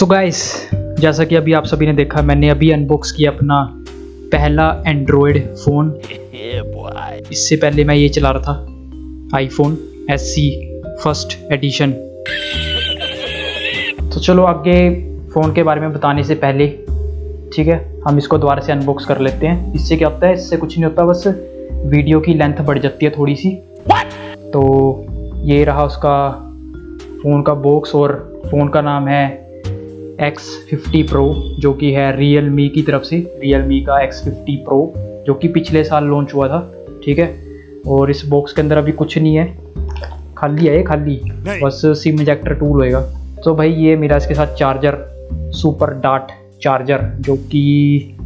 So guys, जैसा कि अभी आप सभी ने देखा, मैंने अभी अनबॉक्स किया अपना पहला एंड्रॉयड फ़ोन। इससे पहले मैं ये चला रहा था आईफोन SE फर्स्ट एडिशन। तो चलो आगे फ़ोन के बारे में बताने से पहले, ठीक है, हम इसको दोबारा से अनबॉक्स कर लेते हैं। इससे क्या होता है, इससे कुछ नहीं होता, बस वीडियो की लेंथ बढ़ जाती है थोड़ी सी। तो ये रहा उसका फ़ोन का बॉक्स, और फ़ोन का नाम है X50 Pro, जो कि है Realme की तरफ से, Realme का X50 Pro, जो कि पिछले साल लॉन्च हुआ था। ठीक है, और इस बॉक्स के अंदर अभी कुछ नहीं है, खाली है, खाली बस सिम इंजेक्टर टूल होएगा। तो भाई ये मेरा इसके साथ चार्जर, सुपर डार्ट चार्जर, जो कि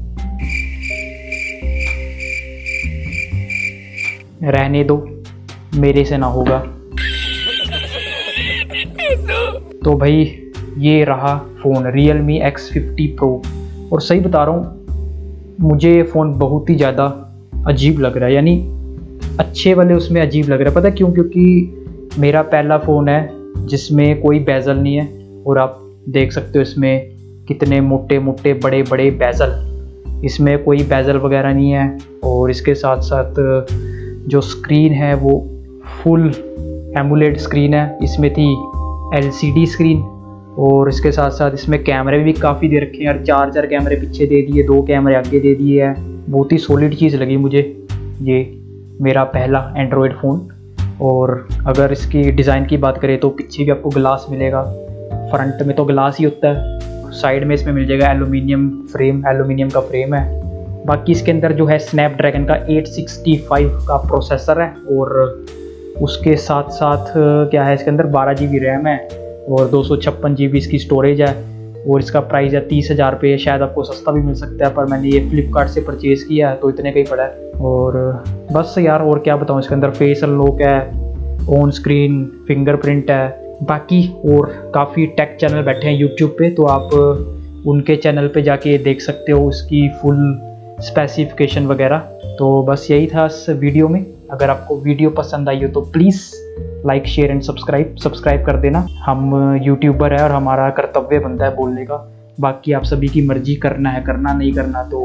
रहने दो, मेरे से ना होगा। तो भाई ये रहा फ़ोन Realme X50 Pro, और सही बता रहा हूँ, मुझे ये फ़ोन बहुत ही ज़्यादा अजीब लग रहा है, यानी अच्छे वाले उसमें अजीब लग रहा है। पता है क्यों? क्योंकि मेरा पहला फ़ोन है जिसमें कोई बेजल नहीं है, और आप देख सकते हो इसमें कितने मोटे मोटे बड़े बड़े बेजल, इसमें कोई बेजल वगैरह नहीं है। और इसके साथ साथ जो स्क्रीन है वो फुल एमोलेड स्क्रीन है, इसमें थी LCD स्क्रीन। और इसके साथ साथ इसमें कैमरे भी काफ़ी दे रखे हैं यार, 4 कैमरे पीछे दे दिए, 2 कैमरे आगे दे दिए हैं। बहुत ही सॉलिड चीज़ लगी मुझे ये मेरा पहला एंड्रॉयड फ़ोन। और अगर इसकी डिज़ाइन की बात करें तो पीछे भी आपको ग्लास मिलेगा, फ्रंट में तो ग्लास ही होता है, साइड में इसमें मिल जाएगा एलुमिनियम फ्रेम, एलुमिनियम का फ्रेम है। बाकी इसके अंदर जो है स्नैपड्रैगन का 865 का प्रोसेसर है, और उसके साथ साथ क्या है, इसके अंदर 12 GB रैम है और 256 GB इसकी स्टोरेज है। और इसका प्राइस है 30,000 रुपये। शायद आपको सस्ता भी मिल सकता है, पर मैंने ये फ्लिपकार्ट से परचेज़ किया है तो इतने का ही पड़ा है। और बस यार, और क्या बताऊँ, इसके अंदर फेस अनलॉक है, ऑन स्क्रीन फिंगरप्रिंट है। बाकी और काफ़ी टेक चैनल बैठे हैं यूट्यूब पे, तो आप उनके चैनल पे जाके देख सकते हो उसकी फुल स्पेसिफिकेशन वगैरह। तो बस यही था इस वीडियो में। अगर आपको वीडियो पसंद आई हो तो please like share and subscribe कर देना। हम यूट्यूबर है और हमारा कर्तव्य बनता है बोलने का। बाकी आप सभी की मर्जी, करना है करना, नहीं करना तो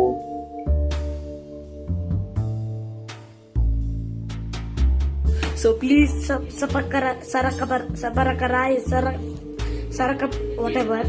So please subscribe, whatever.